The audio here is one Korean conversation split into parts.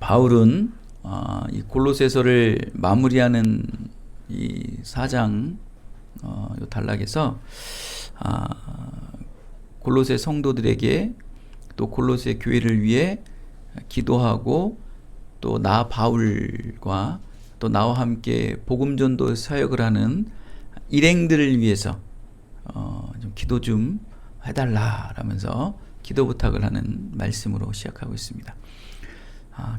바울은 이 골로새서를 마무리하는 이 4장 요 단락에서 골로새 성도들에게 또 골로새 교회를 위해 기도하고 또 나 바울과 또 나와 함께 복음전도 사역을 하는 일행들을 위해서 좀 기도 좀 해달라라면서 기도 부탁을 하는 말씀으로 시작하고 있습니다.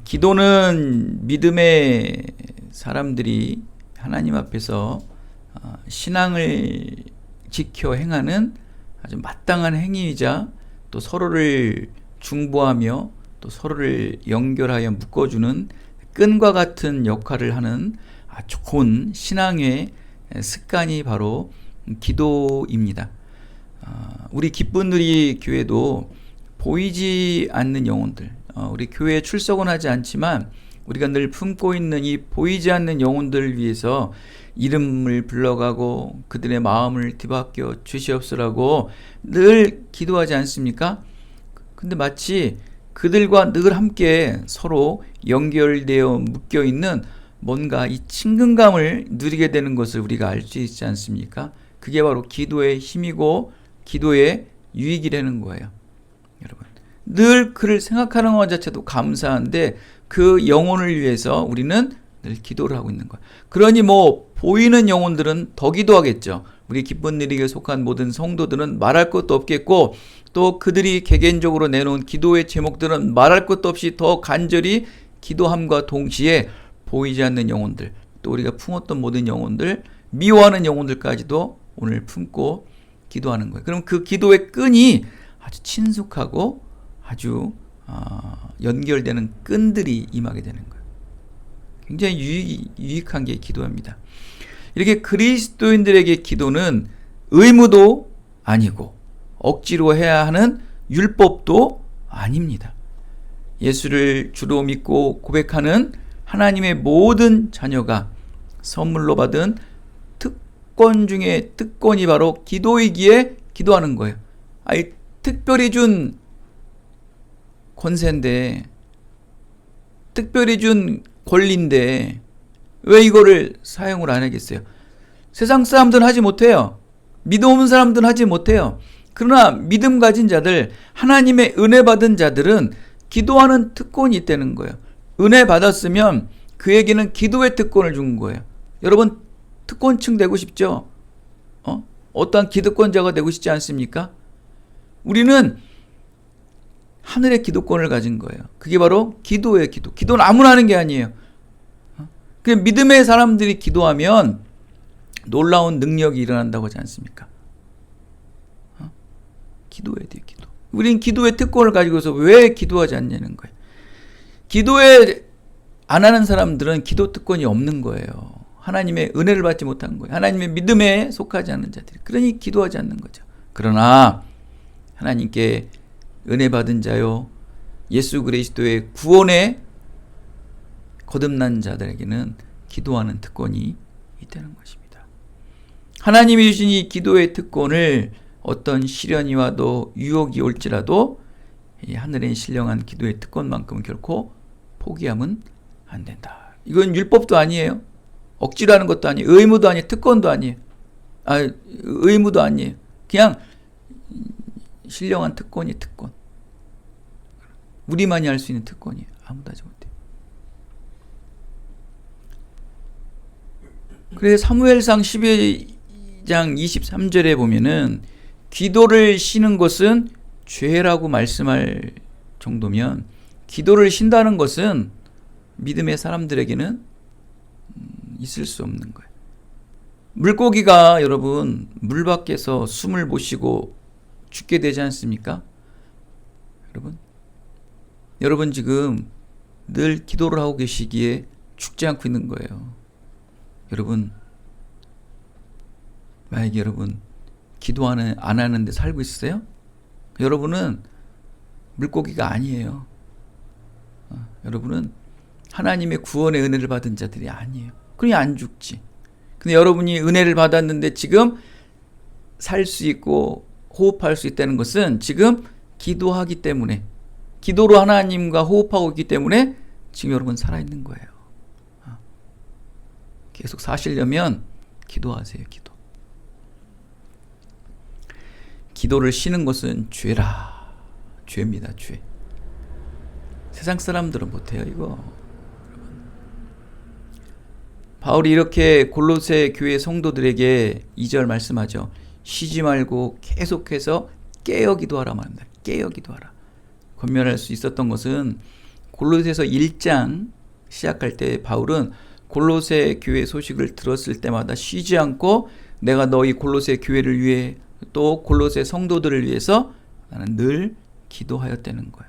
기도는 믿음의 사람들이 하나님 앞에서 신앙을 지켜 행하는 아주 마땅한 행위이자 또 서로를 중보하며 또 서로를 연결하여 묶어주는 끈과 같은 역할을 하는 좋은 신앙의 습관이 바로 기도입니다. 우리 기쁜 누리 교회도 보이지 않는 영혼들, 우리 교회에 출석은 하지 않지만 우리가 늘 품고 있는 이 보이지 않는 영혼들을 위해서 이름을 불러가고 그들의 마음을 뒤바뀌어 주시옵소라고 늘 기도하지 않습니까? 근데 마치 그들과 늘 함께 서로 연결되어 묶여있는 뭔가 이 친근감을 누리게 되는 것을 우리가 알 수 있지 않습니까? 그게 바로 기도의 힘이고 기도의 유익이라는 거예요. 여러분, 늘 그를 생각하는 것 자체도 감사한데 그 영혼을 위해서 우리는 늘 기도를 하고 있는 거예요. 그러니 보이는 영혼들은 더 기도하겠죠. 우리 기쁜 일에게 속한 모든 성도들은 말할 것도 없겠고 또 그들이 개개인적으로 내놓은 기도의 제목들은 말할 것도 없이 더 간절히 기도함과 동시에 보이지 않는 영혼들, 또 우리가 품었던 모든 영혼들, 미워하는 영혼들까지도 오늘 품고 기도하는 거예요. 그럼 그 기도의 끈이 아주 친숙하고 아주 연결되는 끈들이 임하게 되는 거예요. 굉장히 유익한 게 기도입니다. 이렇게 그리스도인들에게 기도는 의무도 아니고 억지로 해야 하는 율법도 아닙니다. 예수를 주로 믿고 고백하는 하나님의 모든 자녀가 선물로 받은 특권 중에 특권이 바로 기도이기에 기도하는 거예요. 특별히 준 권세인데, 특별히 준 권리인데 왜 이거를 사용을 안 하겠어요? 세상 사람들은 하지 못해요. 믿음 없는 사람들은 하지 못해요. 그러나 믿음 가진 자들, 하나님의 은혜 받은 자들은 기도하는 특권이 있다는 거예요. 은혜 받았으면 그에게는 기도의 특권을 준 거예요. 여러분 특권층 되고 싶죠? 어떠한 기득권자가 되고 싶지 않습니까? 우리는 하늘의 기도권을 가진 거예요. 그게 바로 기도예요. 기도는 아무나 하는 게 아니에요. 그 믿음의 사람들이 기도하면 놀라운 능력이 일어난다고 하지 않습니까? 기도해야 돼요. 기도. 우린 기도의 특권을 가지고서 왜 기도하지 않냐는 거예요. 기도에 안 하는 사람들은 기도 특권이 없는 거예요. 하나님의 은혜를 받지 못한 거예요. 하나님의 믿음에 속하지 않는 자들이. 그러니 기도하지 않는 거죠. 그러나 하나님께 은혜 받은 자요, 예수 그리스도의 구원에 거듭난 자들에게는 기도하는 특권이 있다는 것입니다. 하나님이 주신 이 기도의 특권을 어떤 시련이 와도 유혹이 올지라도 이 하늘에 신령한 기도의 특권만큼은 결코 포기하면 안 된다. 이건 율법도 아니에요. 억지로 하는 것도 아니에요. 의무도 아니에요. 특권도 아니에요. 의무도 아니에요. 그냥 신령한 특권이 특권. 우리만이 할 수 있는 특권이에요. 아무도 하지 못해요. 그래서 사무엘상 12장 23절에 보면은 기도를 쉬는 것은 죄라고 말씀할 정도면 기도를 쉰다는 것은 믿음의 사람들에게는 있을 수 없는 거예요. 물고기가 여러분 물 밖에서 숨을 못 쉬고 죽게 되지 않습니까? 여러분 지금 늘 기도를 하고 계시기에 죽지 않고 있는 거예요. 여러분 만약에 여러분 기도 안 하는데 살고 있어요? 여러분은 물고기가 아니에요. 여러분은 하나님의 구원의 은혜를 받은 자들이 아니에요. 그러니 안 죽지. 근데 여러분이 은혜를 받았는데 지금 살 수 있고 호흡할 수 있다는 것은 지금 기도하기 때문에, 기도로 하나님과 호흡하고 있기 때문에 지금 여러분 살아있는 거예요. 계속 사시려면 기도하세요. 기도를 쉬는 것은 죄라. 죄입니다. 죄. 세상 사람들은 못해요 이거. 바울이 이렇게 골로새 교회 성도들에게 2절 말씀하죠. 쉬지 말고 계속해서 깨어 기도하라 말합니다. 깨어 기도하라. 권면할 수 있었던 것은 골로새서 1장 시작할 때 바울은 골로새 교회 소식을 들었을 때마다 쉬지 않고 내가 너희 골로새 교회를 위해 또 골로새 성도들을 위해서 나는 늘 기도하였다는 거야.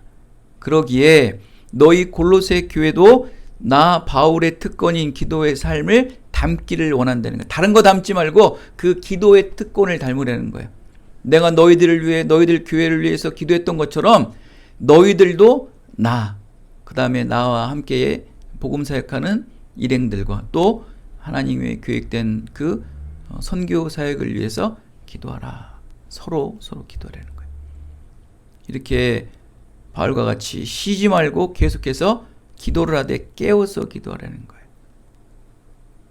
그러기에 너희 골로새 교회도 나 바울의 특권인 기도의 삶을 담기를 원한다는 거야. 다른 거 담지 말고 그 기도의 특권을 닮으라는 거야. 내가 너희들을 위해 너희들 교회를 위해서 기도했던 것처럼 너희들도 그 다음에 나와 함께 복음 사역하는 일행들과 또 하나님의 계획된 그 선교 사역을 위해서 기도하라. 서로 기도하라는 거예요. 이렇게 바울과 같이 쉬지 말고 계속해서 기도를 하되 깨어서 기도하라는 거예요.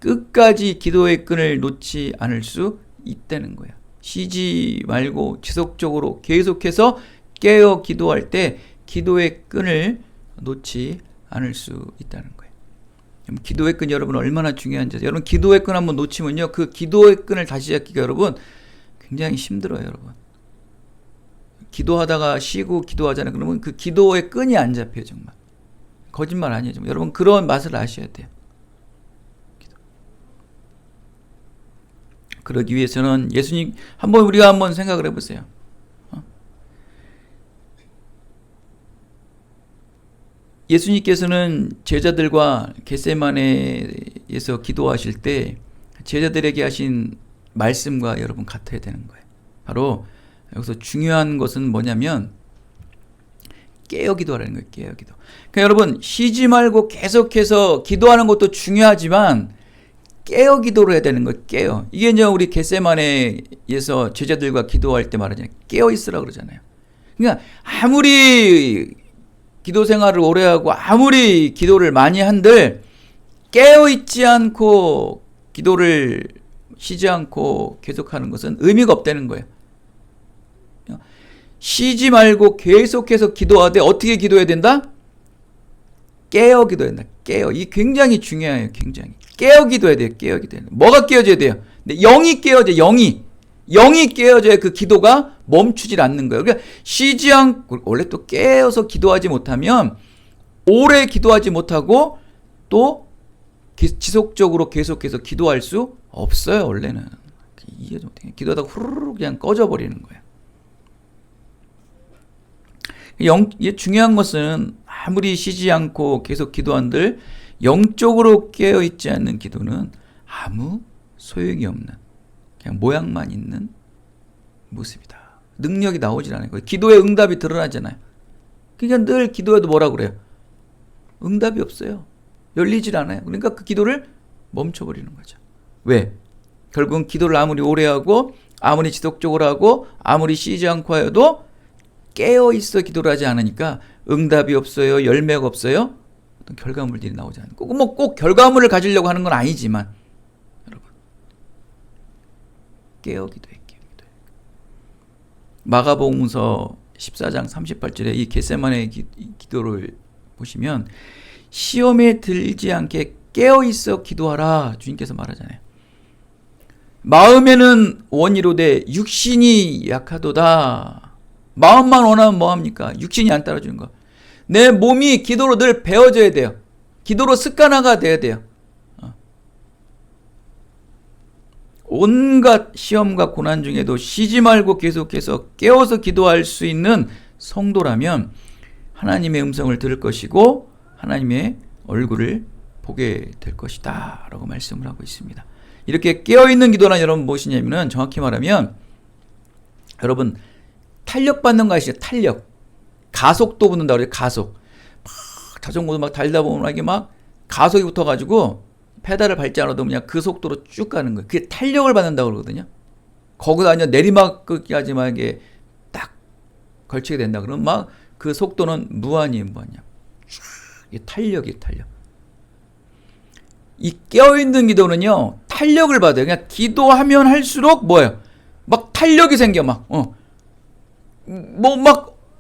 끝까지 기도의 끈을 놓지 않을 수 있다는 거예요. 쉬지 말고 지속적으로 계속해서 깨어 기도할 때 기도의 끈을 놓지 않을 수 있다는 거예요. 기도의 끈 여러분 얼마나 중요한지. 여러분 기도의 끈 한번 놓치면요, 그 기도의 끈을 다시 잡기가 여러분 굉장히 힘들어요. 여러분 기도하다가 쉬고 기도하잖아요. 그러면 그 기도의 끈이 안 잡혀요. 정말 거짓말 아니에요. 정말. 여러분 그런 맛을 아셔야 돼요. 그러기 위해서는 예수님 우리가 한번 생각을 해보세요. 예수님께서는 제자들과 겟세마네에서 기도하실 때 제자들에게 하신 말씀과 여러분 같아야 되는 거예요. 바로 여기서 중요한 것은 뭐냐면 깨어 기도하라는 거예요. 깨어 기도. 그러니까 여러분 쉬지 말고 계속해서 기도하는 것도 중요하지만 깨어 기도를 해야 되는 거예요. 깨어. 이게 이제 우리 겟세마네에서 제자들과 기도할 때 말하잖아요. 깨어 있으라 그러잖아요. 그러니까 아무리 기도 생활을 오래 하고 아무리 기도를 많이 한들 깨어 있지 않고 기도를 쉬지 않고 계속하는 것은 의미가 없다는 거예요. 쉬지 말고 계속해서 기도하되 어떻게 기도해야 된다? 깨어 기도해야 된다. 깨어. 이게 굉장히 중요해요. 굉장히. 깨어 기도해야 돼요. 깨어 기도해야 돼요. 뭐가 깨어져야 돼요? 근데 영이 깨어져요. 영이 깨어져야 그 기도가 멈추질 않는 거예요. 그러니까 쉬지 않고 원래 또 깨어서 기도하지 못하면 오래 기도하지 못하고 또 지속적으로 계속해서 기도할 수 없어요. 원래는 이해 좀 못해. 기도하다가 후루룩 그냥 꺼져버리는 거예요. 이게 중요한 것은 아무리 쉬지 않고 계속 기도한들 영적으로 깨어있지 않는 기도는 아무 소용이 없는 그냥 모양만 있는 모습이다. 능력이 나오질 않아요. 기도의 응답이 드러나잖아요. 그러니까 늘 기도해도 뭐라 그래요? 응답이 없어요. 열리질 않아요. 그러니까 그 기도를 멈춰버리는 거죠. 왜? 결국은 기도를 아무리 오래 하고 아무리 지속적으로 하고 아무리 쉬지 않고 해도 깨어있어 기도를 하지 않으니까 응답이 없어요. 열매가 없어요. 어떤 결과물들이 나오지 않아요. 꼭 결과물을 가지려고 하는 건 아니지만 여러분 깨어 기도해. 마가복음서 14장 38절에 이 겟세마네 기도를 보시면 시험에 들지 않게 깨어있어 기도하라 주님께서 말하잖아요. 마음에는 원이로되 육신이 약하도다. 마음만 원하면 뭐합니까? 육신이 안 따라주는 거. 내 몸이 기도로 늘 배워져야 돼요. 기도로 습관화가 돼야 돼요. 온갖 시험과 고난 중에도 쉬지 말고 계속해서 깨워서 기도할 수 있는 성도라면 하나님의 음성을 들을 것이고 하나님의 얼굴을 보게 될 것이다 라고 말씀을 하고 있습니다. 이렇게 깨어있는 기도란 여러분 무엇이냐면 정확히 말하면 여러분 탄력받는 거 아시죠? 탄력. 가속도 붙는다고 그래요. 가속. 막 자전거도 막 달다 보면 이게 막 가속이 붙어가지고 페달을 밟지 않아도 그냥 그 속도로 쭉 가는 거예요. 그게 탄력을 받는다고 그러거든요. 거기다 그냥 내리막까지 막 이게 딱 걸치게 된다. 그러면 막 그 속도는 무한이에요. 쫙 이게 탄력이에요, 탄력. 이 깨어있는 기도는요, 탄력을 받아요. 그냥 기도하면 할수록 뭐예요? 막 탄력이 생겨, 막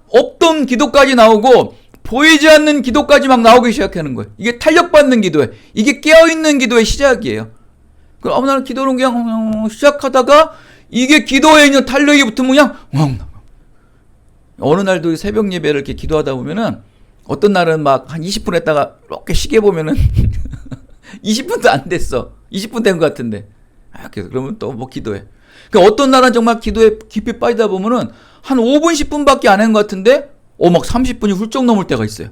없던 기도까지 나오고 보이지 않는 기도까지 막 나오기 시작하는 거예요. 이게 탄력받는 기도예요. 이게 깨어있는 기도의 시작이에요. 그럼 어느 날 기도는 그냥 시작하다가 이게 기도에 있는 탄력이 붙으면 그냥 어느 날도 새벽 예배를 이렇게 기도하다 보면은 어떤 날은 막 한 20분 했다가 이렇게 시계 보면은 20분도 안 됐어. 20분 된 것 같은데. 그러면 또 뭐 기도해. 그러니까 어떤 날은 정말 기도에 깊이 빠지다 보면은 한 5분, 10분밖에 안 한 것 같은데, 막 30분이 훌쩍 넘을 때가 있어요.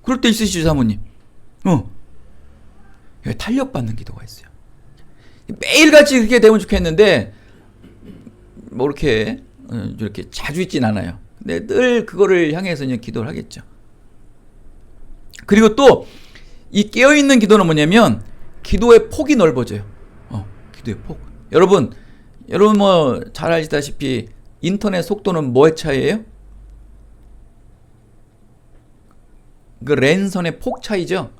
그럴 때 있으시죠, 사모님? 탄력받는 기도가 있어요. 매일같이 그렇게 되면 좋겠는데, 뭐 이렇게 자주 있진 않아요. 근데 늘 그거를 향해서 이제 기도를 하겠죠. 그리고 또, 이 깨어있는 기도는 뭐냐면, 기도의 폭이 넓어져요. 기도의 폭. 여러분 뭐 잘 아시다시피 인터넷 속도는 뭐의 차이예요? 그 랜선의 폭 차이죠.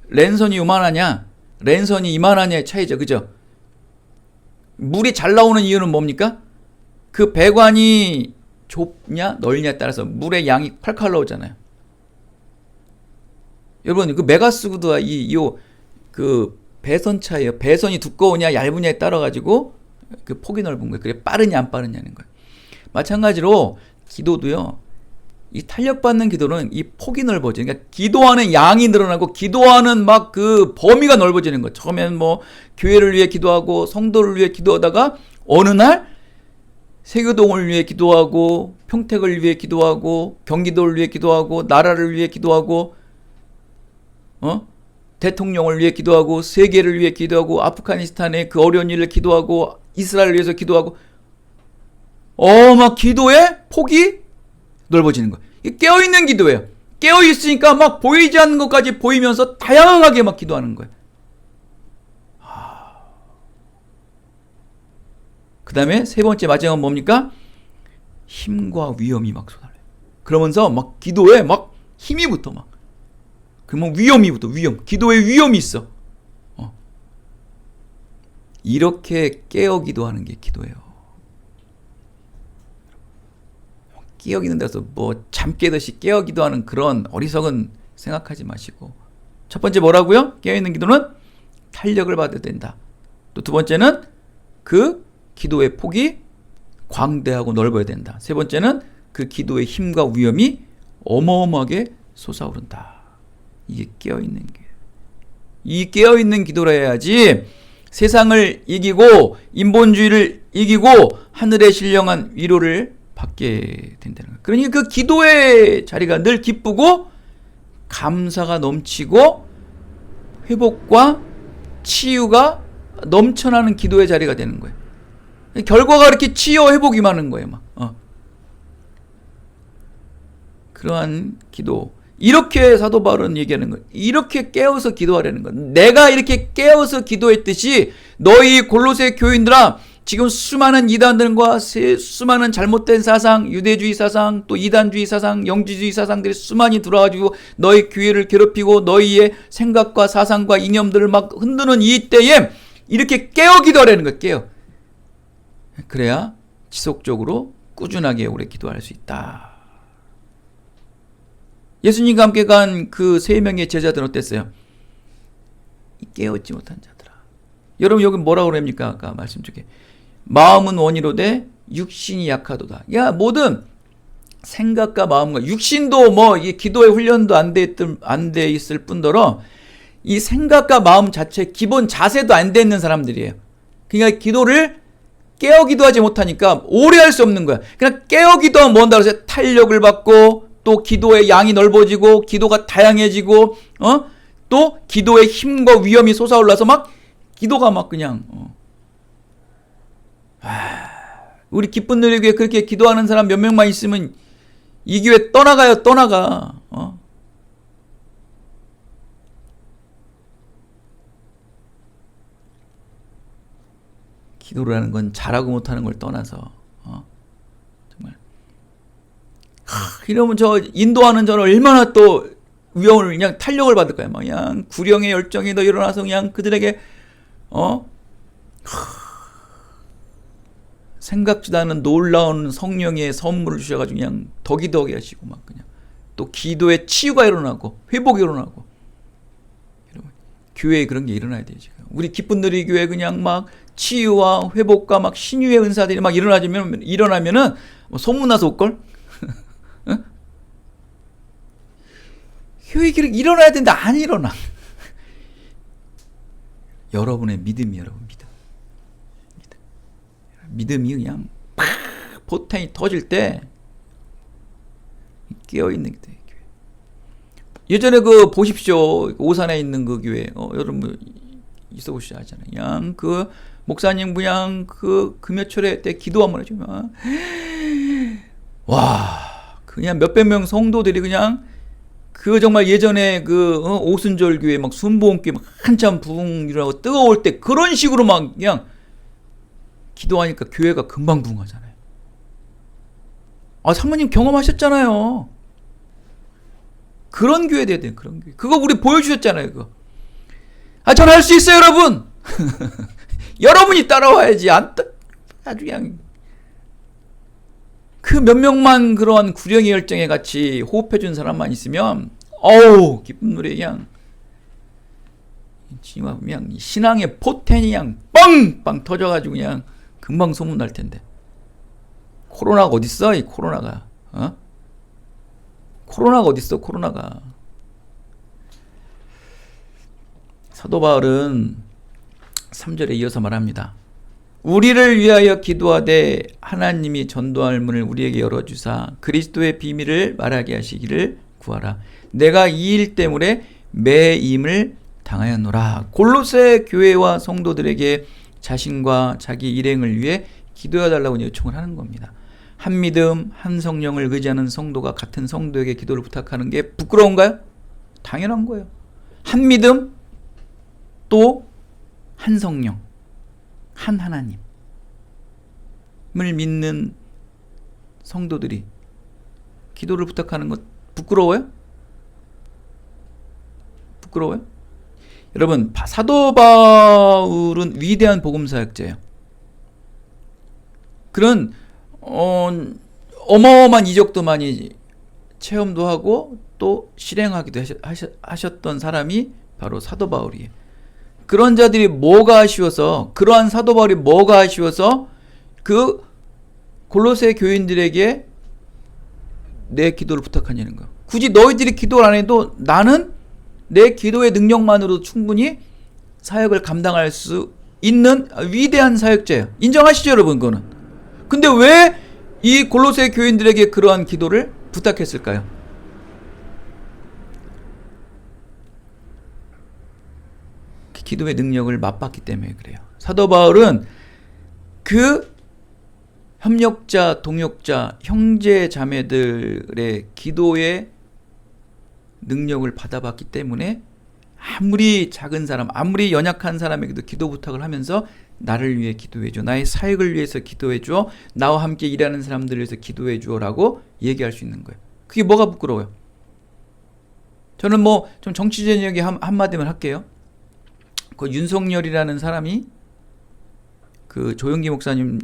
랜선이 요만하냐, 랜선이 이만하냐의 차이죠. 그죠? 물이 잘 나오는 이유는 뭡니까? 그 배관이 좁냐 넓냐에 따라서 물의 양이 콸콸 나오잖아요. 여러분 그 메가스구드와 그 배선 차이예요. 배선이 두꺼우냐 얇으냐에 따라 가지고 그 폭이 넓은 거예요. 그래 빠르냐 안 빠르냐는 거예요. 마찬가지로 기도도요. 이 탄력받는 기도는 이 폭이 넓어지는, 그러니까 기도하는 양이 늘어나고 기도하는 막 그 범위가 넓어지는 거예요. 처음에는 뭐 교회를 위해 기도하고 성도를 위해 기도하다가 어느 날 세교동을 위해 기도하고 평택을 위해 기도하고 경기도를 위해 기도하고 나라를 위해 기도하고 대통령을 위해 기도하고 세계를 위해 기도하고 아프가니스탄의 그 어려운 일을 기도하고 이스라엘을 위해서 기도하고 막 기도의 폭이 넓어지는 거예요. 이게 깨어있는 기도예요. 깨어있으니까 막 보이지 않는 것까지 보이면서 다양하게 막 기도하는 거예요. 그 다음에 세 번째 마지막은 뭡니까? 힘과 위험이 막 쏟아져요. 그러면서 막 기도에 막 힘이 붙어 막. 그러면 위험. 기도에 위험이 있어. 이렇게 깨어 기도하는 게 기도예요. 깨어 기도는 데서 뭐 잠 깨듯이 깨어 기도하는 그런 어리석은 생각하지 마시고. 첫 번째 뭐라고요? 깨어 있는 기도는 탄력을 받아야 된다. 또 두 번째는 그 기도의 폭이 광대하고 넓어야 된다. 세 번째는 그 기도의 힘과 위험이 어마어마하게 솟아오른다. 이게 깨어있는 게. 이 깨어있는 기도를 해야지 세상을 이기고 인본주의를 이기고 하늘의 신령한 위로를 받게 된다는 거예요. 그러니까 그 기도의 자리가 늘 기쁘고 감사가 넘치고 회복과 치유가 넘쳐나는 기도의 자리가 되는 거예요. 결과가 이렇게 치유 회복이 많은 거예요. 그러한 기도. 이렇게 사도 바울은 얘기하는 거예요. 이렇게 깨어서 기도하라는 거예요. 내가 이렇게 깨어서 기도했듯이 너희 골로새 교인들아, 지금 수많은 이단들과 수많은 잘못된 사상, 유대주의 사상, 또 이단주의 사상, 영지주의 사상들이 수많이 들어와가지고 너희 교회를 괴롭히고 너희의 생각과 사상과 이념들을 막 흔드는 이 때에 이렇게 깨어 기도하라는 거예요. 깨어. 그래야 지속적으로 꾸준하게 오래 기도할 수 있다. 예수님과 함께 간 그 3명의 제자들은 어땠어요? 깨어있지 못한 자들아. 여러분 여기 뭐라고 그럽니까? 아까 말씀 중에 마음은 원이로되 육신이 약하도다. 야, 모든 생각과 마음과 육신도 뭐 이 기도의 훈련도 안 돼 있을 뿐더러 이 생각과 마음 자체 기본 자세도 안 돼 있는 사람들이에요. 그러니까 기도를 깨어 기도하지 못하니까 오래 할 수 없는 거야. 그냥 깨어 기도하면 뭔다 그래서 탄력을 받고 또 기도의 양이 넓어지고 기도가 다양해지고 또 기도의 힘과 위험이 솟아올라서 막 기도가 막 그냥 우리 기쁜 누리 교회 그렇게 기도하는 사람 몇 명만 있으면 이 교회 떠나가. 기도를 하는 건 잘하고 못하는 걸 떠나서 정말 이러면 저 인도하는 저는 얼마나 또 위험을 그냥 탄력을 받을 거야. 막 그냥 구령의 열정이 더 일어나서 그냥 그들에게 생각지도 않은 놀라운 성령의 선물을 주셔가지고 그냥 덕이덕이 하시고 막 그냥 또 기도에 치유가 일어나고 회복이 일어나고. 여러분, 교회에 그런 게 일어나야 돼요. 지금 우리 기쁜 누리 교회 그냥 막 치유와 회복과 막 신유의 은사들이 막 일어나면은 뭐 소문나서 올걸? 응? 교회 일어나야 되는데 안 일어나. 여러분의 믿음이 믿음이 그냥 팍 포텐이 터질 때 깨어있는 게 돼. 예전에 그 보십시오. 오산에 있는 그 교회 여러분 있어 보시죠 하잖아요. 그냥 그 목사님 그냥 그 금요철에 때 기도 한번 해주면 와 그냥 몇백 명 성도들이 그냥 그 정말 예전에 그 오순절 교회 막 순복음 교회 막 한참 부흥이라고 뜨거울 때 그런 식으로 막 그냥 기도하니까 교회가 금방 부흥하잖아요. 사모님 경험하셨잖아요. 그런 교회 돼야 돼요. 그런 교회. 그거 우리 보여주셨잖아요. 그거. 전 할 수 있어요, 여러분. 여러분이 따라와야지. 아주 그냥 그 몇 명만 그런 구령의 열정에 같이 호흡해준 사람만 있으면 기쁜 노래 그냥 신앙의 포텐이 그냥 빵빵 터져가지고 그냥 금방 소문날 텐데. 코로나가 어딨어? 이 코로나가. 코로나가 어딨어? 코로나가. 사도 바울은 3절에 이어서 말합니다. 우리를 위하여 기도하되 하나님이 전도할 문을 우리에게 열어주사 그리스도의 비밀을 말하게 하시기를 구하라. 내가 이 일 때문에 매임을 당하였노라. 골로새 교회와 성도들에게 자신과 자기 일행을 위해 기도해달라고 요청을 하는 겁니다. 한 믿음, 한 성령을 의지하는 성도가 같은 성도에게 기도를 부탁하는 게 부끄러운가요? 당연한 거예요. 한 믿음, 또 한 성령, 한 하나님을 믿는 성도들이 기도를 부탁하는 것 부끄러워요? 부끄러워요? 여러분, 사도 바울은 위대한 복음사역자예요. 그런 어마어마한 이적도 많이 체험도 하고 또 실행하기도 하셨던 사람이 바로 사도 바울이에요. 그런 자들이 뭐가 아쉬워서, 그러한 사도 바울이 뭐가 아쉬워서 그 골로새 교인들에게 내 기도를 부탁하냐는 거예요. 굳이 너희들이 기도를 안 해도 나는 내 기도의 능력만으로도 충분히 사역을 감당할 수 있는 위대한 사역자예요. 인정하시죠, 여러분? 그거는. 근데 왜 이 골로새 교인들에게 그러한 기도를 부탁했을까요? 그 기도의 능력을 맛봤기 때문에 그래요. 사도 바울은 그 협력자, 동역자, 형제 자매들의 기도의 능력을 받아봤기 때문에 아무리 작은 사람, 아무리 연약한 사람에게도 기도 부탁을 하면서 나를 위해 기도해줘, 나의 사역을 위해서 기도해줘, 나와 함께 일하는 사람들을 위해서 기도해줘 라고 얘기할 수 있는 거예요. 그게 뭐가 부끄러워요? 저는 뭐 좀 정치적인 얘기 한마디만 할게요. 그 윤석열이라는 사람이 그 조영기 목사님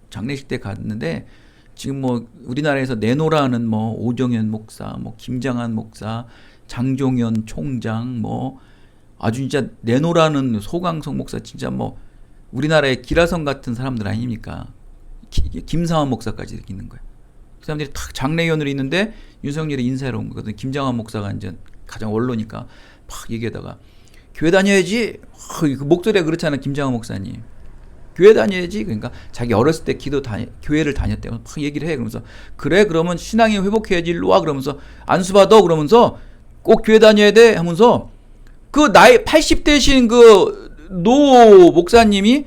장례식 때 갔는데 지금 뭐 우리나라에서 내노라는 뭐 오정현 목사, 뭐 김장한 목사, 장종현 총장, 뭐 아주 진짜 내노라는 소강성 목사, 진짜 뭐 우리나라의 기라성 같은 사람들 아닙니까? 김상환 목사까지 이렇게 있는 거예요. 그 사람들이 탁 장례위원으로 있는데 윤석열이 인사하러 온 거거든. 김장한 목사가 이제 가장 원로니까 막 얘기하다가 교회 다녀야지. 그 목소리가 그렇잖아, 김장한 목사님. 교회 다녀야지. 그러니까 자기 어렸을 때 교회를 다녔대요. 막 얘기를 해. 그러면서 그래, 그러면 신앙이 회복해야지. 일로 와. 그러면서 안수 받아. 그러면서 꼭 교회 다녀야 돼. 하면서 그 나이 80대신 그 노 목사님이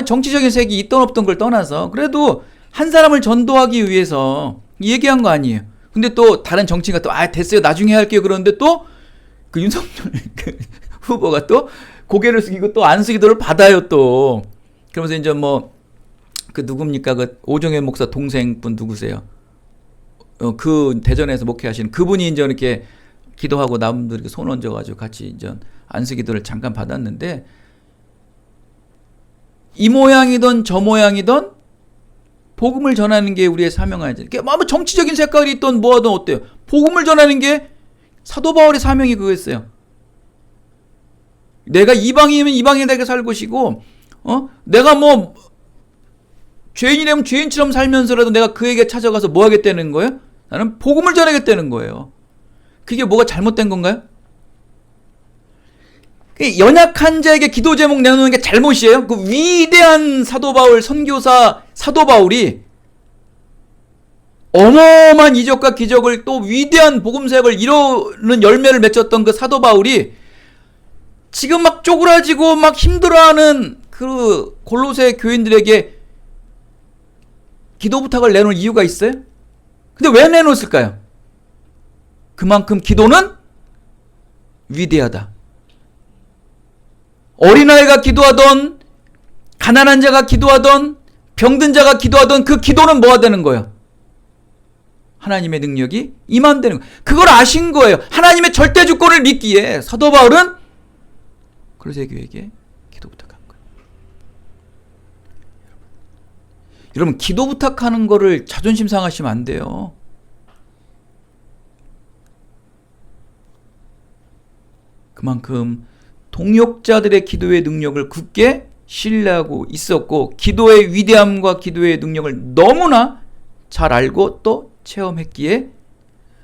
정치적인 색이 있던 없던 걸 떠나서 그래도 한 사람을 전도하기 위해서 얘기한 거 아니에요. 근데 또 다른 정치인가 또 됐어요, 나중에 할게요. 그러는데 또 그 윤석열 그 후보가 또 고개를 숙이고 또 안수기도를 받아요 또. 그러면서 이제 뭐 그 누굽니까, 그 오정현 목사 동생분 누구세요? 그 대전에서 목회하시는 그분이 이제 이렇게 기도하고 남들에게 손 얹어가지고 같이 이제 안수 기도를 잠깐 받았는데, 이 모양이든 저 모양이든 복음을 전하는 게 우리의 사명이지. 뭐 정치적인 색깔이 있든 뭐하든 어때요? 복음을 전하는 게 사도 바울의 사명이 그거였어요. 내가 이방인이면 이방인에게 살 것이고, 내가 뭐 죄인이라면 죄인처럼 살면서라도 내가 그에게 찾아가서 뭐 하겠다는 거예요? 나는 복음을 전하겠다는 거예요. 그게 뭐가 잘못된 건가요? 연약한 자에게 기도 제목 내놓는 게 잘못이에요? 그 위대한 사도 바울, 선교사 사도 바울이 어마어마한 이적과 기적을 또 위대한 복음 사역을 이루는 열매를 맺었던 그 사도 바울이 지금 막 쪼그라지고 막 힘들어하는 그 골로새 교인들에게 기도 부탁을 내놓을 이유가 있어요? 근데 왜 내놓았을까요? 그만큼 기도는 위대하다. 어린아이가 기도하던, 가난한 자가 기도하던, 병든 자가 기도하던 그 기도는 뭐가 되는 거예요? 하나님의 능력이 임한다는 거예요. 그걸 아신 거예요. 하나님의 절대 주권을 믿기에 사도 바울은 골로새 교회에게 기도 부탁한 거예요. 여러분, 기도 부탁하는 거를 자존심 상하시면 안 돼요. 그만큼 동역자들의 기도의 능력을 굳게 신뢰하고 있었고, 기도의 위대함과 기도의 능력을 너무나 잘 알고 또 체험했기에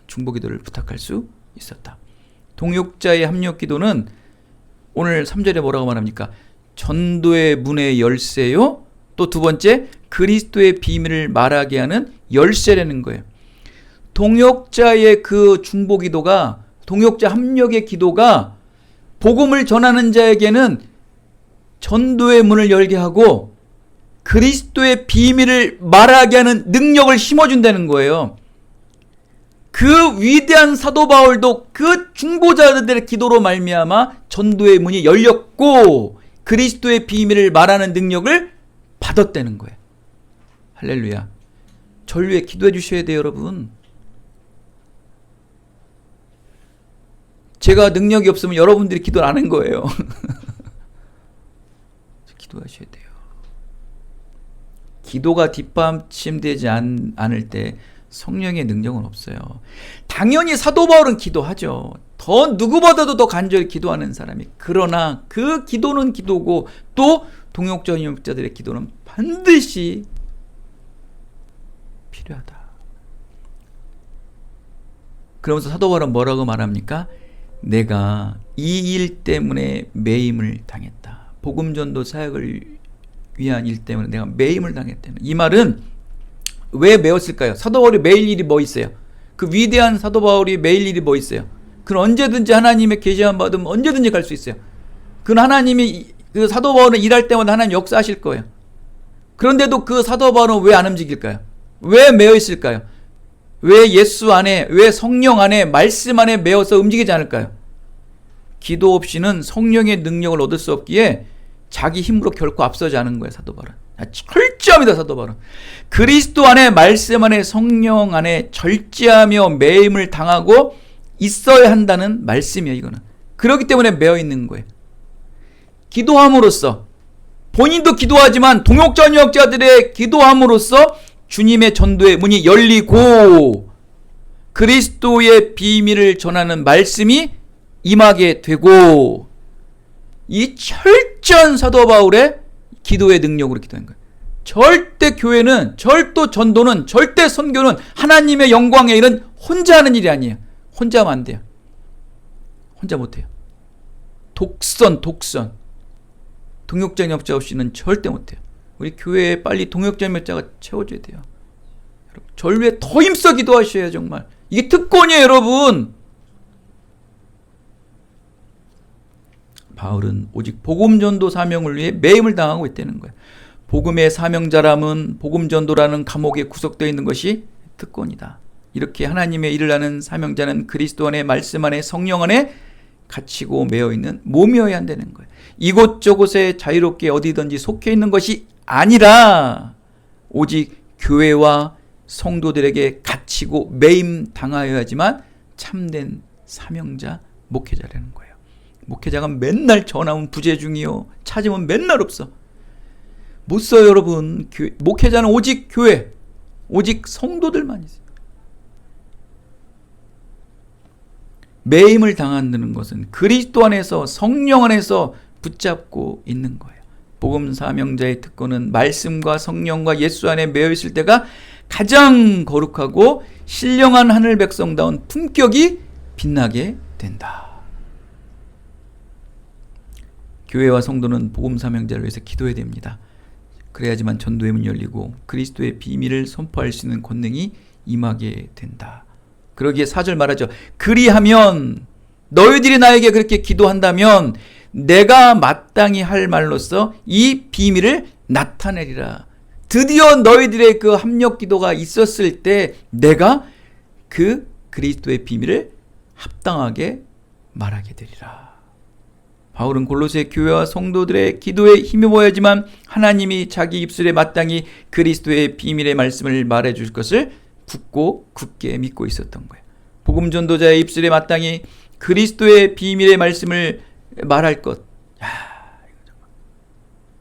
중보기도를 부탁할 수 있었다. 동역자의 합력 기도는 오늘 3절에 뭐라고 말합니까? 전도의 문의 열쇠요. 또 두 번째, 그리스도의 비밀을 말하게 하는 열쇠라는 거예요. 동역자의 그 중보기도가, 동역자 합력의 기도가 복음을 전하는 자에게는 전도의 문을 열게 하고 그리스도의 비밀을 말하게 하는 능력을 심어준다는 거예요. 그 위대한 사도 바울도 그 중보자들의 기도로 말미암아 전도의 문이 열렸고 그리스도의 비밀을 말하는 능력을 받았다는 거예요. 할렐루야. 저를 위해 기도해 주셔야 돼요, 여러분. 제가 능력이 없으면 여러분들이 기도를 안 한 거예요. 기도하셔야 돼요. 기도가 뒷받침되지 않을 때 성령의 능력은 없어요. 당연히 사도 바울은 기도하죠. 더 누구보다도 더 간절히 기도하는 사람이. 그러나 그 기도는 기도고 또 동역자들의 기도는 반드시 필요하다. 그러면서 사도 바울은 뭐라고 말합니까? 내가 이 일 때문에 매임을 당했다. 복음 전도 사역을 위한 일 때문에 내가 매임을 당했다. 이 말은 왜 매었을까요? 사도 바울이 매일 일이 뭐 있어요? 그 위대한 사도 바울이 매일 일이 뭐 있어요? 그는 언제든지 하나님의 계시만 받으면 언제든지 갈 수 있어요. 그는 하나님이 그 사도 바울은 일할 때마다 하나님 역사하실 거예요. 그런데도 그 사도 바울은 왜 안 움직일까요? 왜 매여 있을까요? 왜 예수 안에, 왜 성령 안에, 말씀 안에 매어서 움직이지 않을까요? 기도 없이는 성령의 능력을 얻을 수 없기에 자기 힘으로 결코 앞서지 않은 거예요, 사도 바울은. 철저합니다, 사도 바울은. 그리스도 안에, 말씀 안에, 성령 안에 절제하며 매임을 당하고 있어야 한다는 말씀이에요, 이거는. 그렇기 때문에 매어 있는 거예요. 기도함으로써, 본인도 기도하지만 동역자들의 기도함으로써 주님의 전도의 문이 열리고 그리스도의 비밀을 전하는 말씀이 임하게 되고, 이 철저한 사도 바울의 기도의 능력으로 기도한 거예요. 절대 교회는, 절대 전도는, 절대 선교는 하나님의 영광의 일은 혼자 하는 일이 아니에요. 혼자 하면 안 돼요. 혼자 못해요. 독선. 동역자 협자 없이는 절대 못해요. 우리 교회에 빨리 동역자 협자가 채워줘야 돼요. 여러분, 저를 위해 더 힘써 기도하셔야 정말. 이게 특권이에요, 여러분. 바울은 오직 복음 전도 사명을 위해 매임을 당하고 있다는 거예요. 복음의 사명자람은 복음 전도라는 감옥에 구속되어 있는 것이 특권이다. 이렇게 하나님의 일을 하는 사명자는 그리스도 안에, 말씀 안에, 성령 안에 갇히고 매여 있는 몸이어야 한다는 거예요. 이곳저곳에 자유롭게 어디든지 속해 있는 것이 아니라 오직 교회와 성도들에게 갇히고 매임 당하여야지만 참된 사명자, 목회자라는 거예요. 목회자가 맨날 전화 오면 부재 중이요, 찾으면 맨날 없어. 못 써요, 여러분. 목회자는 오직 교회, 오직 성도들만 있어요. 매임을 당한다는 것은 그리스도 안에서, 성령 안에서 붙잡고 있는 거예요. 복음 사명자의 특권은 말씀과 성령과 예수 안에 매여 있을 때가 가장 거룩하고 신령한 하늘 백성다운 품격이 빛나게 된다. 교회와 성도는 복음 사명자를 위해서 기도해야 됩니다. 그래야지만 전도의 문이 열리고 그리스도의 비밀을 선포할 수 있는 권능이 임하게 된다. 그러기에 4절 말하죠. 그리하면 너희들이 나에게 그렇게 기도한다면 내가 마땅히 할 말로써 이 비밀을 나타내리라. 드디어 너희들의 그 합력 기도가 있었을 때 내가 그 그리스도의 비밀을 합당하게 말하게 되리라. 바울은 골로새 교회와 성도들의 기도에 힘입어야지만 하나님이 자기 입술에 마땅히 그리스도의 비밀의 말씀을 말해줄 것을 굳게 믿고 있었던 거예요. 복음 전도자의 입술에 마땅히 그리스도의 비밀의 말씀을 말할 것.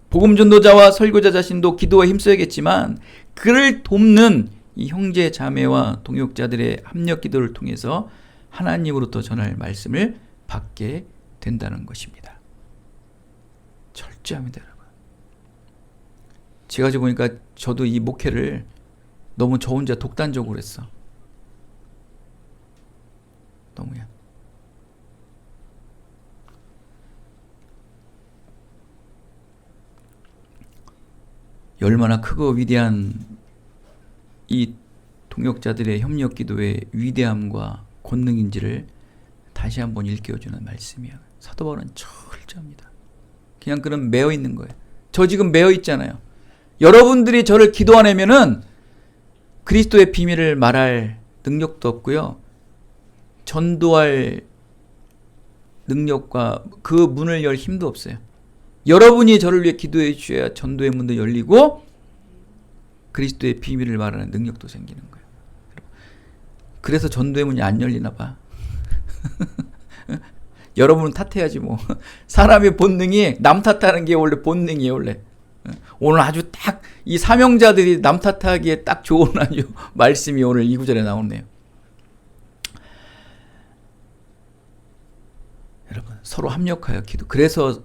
복음 전도자와 설교자 자신도 기도에 힘써야겠지만 그를 돕는 이 형제 자매와 동역자들의 합력 기도를 통해서 하나님으로부터 전할 말씀을 받게 된다는 것입니다. 철저합니다, 여러분. 제가 보니까 저도 이 목회를 너무 저 혼자 독단적으로 했어. 너무야. 얼마나 크고 위대한 이 동역자들의 협력 기도의 위대함과 권능인지를 다시 한번 일깨워주는 말씀이야. 사도 바울은 철저합니다. 그냥 그런 매여 있는 거예요. 저 지금 매여 있잖아요. 여러분들이 저를 기도 안 하면은 그리스도의 비밀을 말할 능력도 없고요. 전도할 능력과 그 문을 열 힘도 없어요. 여러분이 저를 위해 기도해 주셔야 전도의 문도 열리고 그리스도의 비밀을 말하는 능력도 생기는 거예요. 그래서 전도의 문이 안 열리나 봐. 여러분은 탓해야지 뭐. 사람의 본능이 남 탓하는 게 원래 본능이에요, 원래. 오늘 아주 딱 이 사명자들이 남 탓하기에 딱 좋은 아주 말씀이 오늘 이 구절에 나오네요. 여러분, 서로 합력하여 기도. 그래서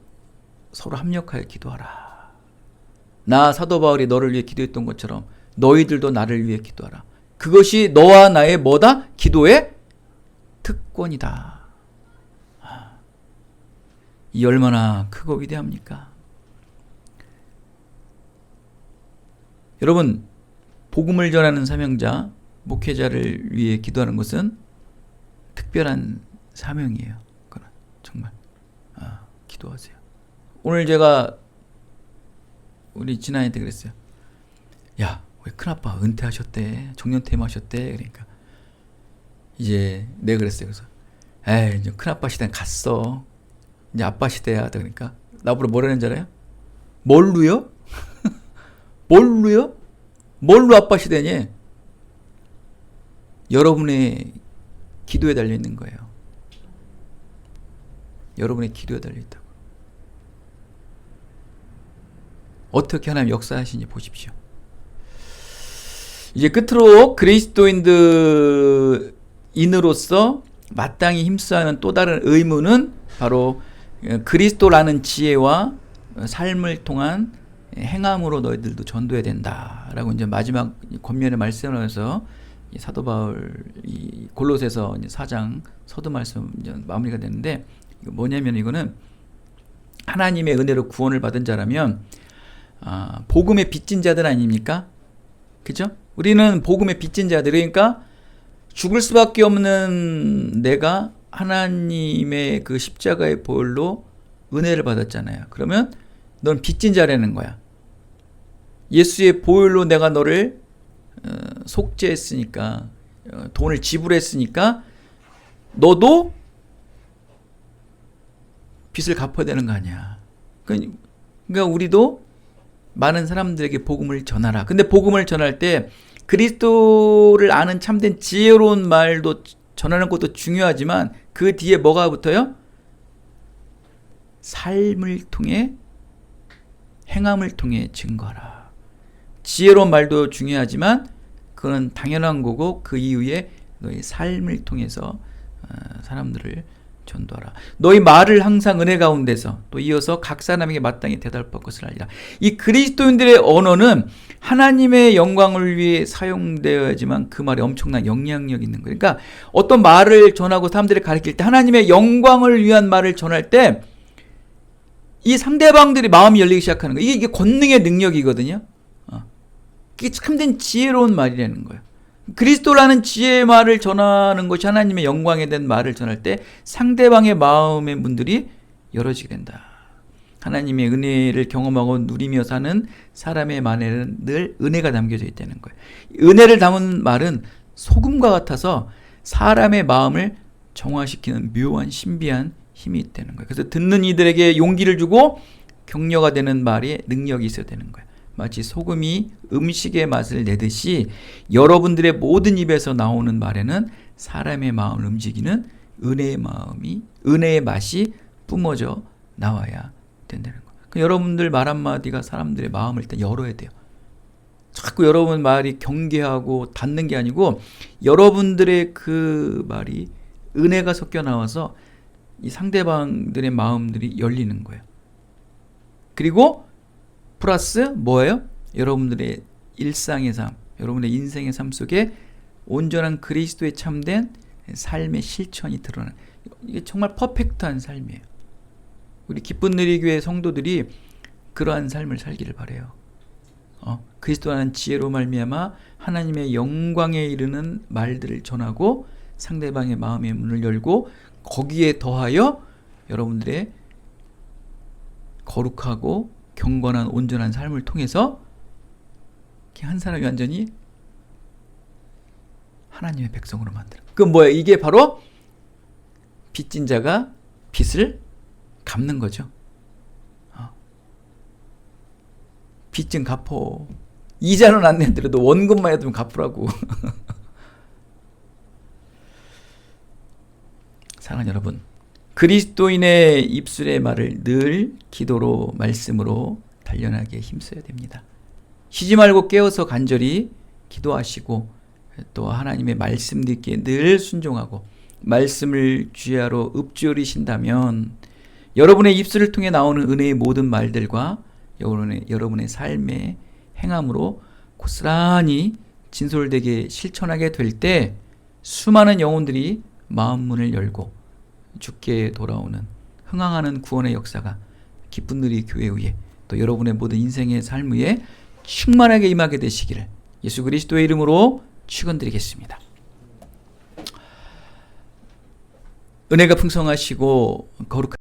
서로 합력하여 기도하라. 나 사도 바울이 너를 위해 기도했던 것처럼 너희들도 나를 위해 기도하라. 그것이 너와 나의 뭐다? 기도의 특권이다. 이 얼마나 크고 위대합니까? 여러분, 복음을 전하는 사명자, 목회자를 위해 기도하는 것은 특별한 사명이에요. 그건 정말 기도하세요. 오늘 제가 우리 진아한테 그랬어요. 야, 왜 큰아빠 은퇴하셨대? 정년퇴임하셨대? 그러니까 이제 내가 그랬어요. 그래서 에이, 이제 큰아빠 시대는 갔어. 이제 아빠 시대야. 그러니까 나보고 뭐라는 줄 알아요? 뭘로요? 뭘로요? 뭘로 아빠 시대니? 여러분의 기도에 달려있는 거예요. 여러분의 기도에 달려있다고. 어떻게 하나님 역사하시는지 보십시오. 이제 끝으로 그리스도인으로서 마땅히 힘써야 하는 또 다른 의무는 바로 그리스도라는 지혜와 삶을 통한 행함으로 너희들도 전도해야 된다라고 이제 마지막 권면의 말씀을 하면서 사도 바울 이 골로새서 4장 서두 말씀 이제 마무리가 되는데, 뭐냐면 이거는 하나님의 은혜로 구원을 받은 자라면 복음의 빚진 자들 아닙니까? 그죠? 우리는 복음의 빚진 자들, 그러니까 죽을 수밖에 없는 내가 하나님의 그 십자가의 보혈로 은혜를 받았잖아요. 그러면 넌 빚진 자라는 거야. 예수의 보혈로 내가 너를 속죄했으니까, 돈을 지불했으니까 너도 빚을 갚아야 되는 거 아니야. 그러니까 우리도 많은 사람들에게 복음을 전하라. 근데 복음을 전할 때 그리스도를 아는 참된 지혜로운 말도 전하는 것도 중요하지만 그 뒤에 뭐가 붙어요? 삶을 통해, 행함을 통해 증거하라. 지혜로운 말도 중요하지만 그건 당연한 거고 그 이후에 너희 삶을 통해서 사람들을 전도하라. 너희 말을 항상 은혜 가운데서, 또 이어서 각 사람에게 마땅히 대답할 것을 알리라. 이 그리스도인들의 언어는 하나님의 영광을 위해 사용되어야지만 그 말에 엄청난 영향력이 있는 거예요. 그러니까 어떤 말을 전하고 사람들을 가르칠 때, 하나님의 영광을 위한 말을 전할 때 이 상대방들이 마음이 열리기 시작하는 거예요. 이게 권능의 능력이거든요. 이게 참된 지혜로운 말이라는 거예요. 그리스도라는 지혜의 말을 전하는 것이 하나님의 영광에 대한 말을 전할 때 상대방의 마음의 문들이 열어지게 된다. 하나님의 은혜를 경험하고 누리며 사는 사람의 말에는 늘 은혜가 담겨져 있다는 거예요. 은혜를 담은 말은 소금과 같아서 사람의 마음을 정화시키는 묘한 신비한 힘이 있다는 거예요. 그래서 듣는 이들에게 용기를 주고 격려가 되는 말에 능력이 있어야 되는 거예요. 마치 소금이 음식의 맛을 내듯이 여러분들의 모든 입에서 나오는 말에는 사람의 마음을 움직이는 은혜의 맛이 뿜어져 나와야 된다는 거예요. 그러니까 여러분들 말 한마디가 사람들의 마음을 일단 열어야 돼요. 자꾸 여러분 말이 경계하고 닫는 게 아니고 여러분들의 그 말이 은혜가 섞여 나와서 이 상대방들의 마음들이 열리는 거예요. 그리고 플러스 뭐예요? 여러분들의 일상의 삶, 여러분의 인생의 삶 속에 온전한 그리스도의 참된 삶의 실천이 드러나는, 이게 정말 퍼펙트한 삶이에요. 우리 기쁜 누리교회 성도들이 그러한 삶을 살기를 바라요. 그리스도라는 지혜로 말미암아 하나님의 영광에 이르는 말들을 전하고 상대방의 마음의 문을 열고 거기에 더하여 여러분들의 거룩하고 경건한 온전한 삶을 통해서 한 사람이 완전히 하나님의 백성으로 만드는. 그건 뭐예요? 이게 바로 빚진 자가 빚을 갚는 거죠. 빚 좀 갚어. 이자는 안 내더라도 원금만 해도 갚으라고. 사랑하는 여러분, 그리스도인의 입술의 말을 늘 기도로, 말씀으로 단련하게 힘써야 됩니다. 쉬지 말고 깨어서 간절히 기도하시고 또 하나님의 말씀듣기에 늘 순종하고 말씀을 주야로 읊조리신다면 여러분의 입술을 통해 나오는 은혜의 모든 말들과 여러분의 삶의 행함으로 고스란히 진솔되게 실천하게 될 때 수많은 영혼들이 마음문을 열고 주께 돌아오는 흥황하는 구원의 역사가 기쁜 누리 교회 위에 또 여러분의 모든 인생의 삶 위에 충만하게 임하게 되시기를 예수 그리스도의 이름으로 축원드리겠습니다. 은혜가 풍성하시고 거룩한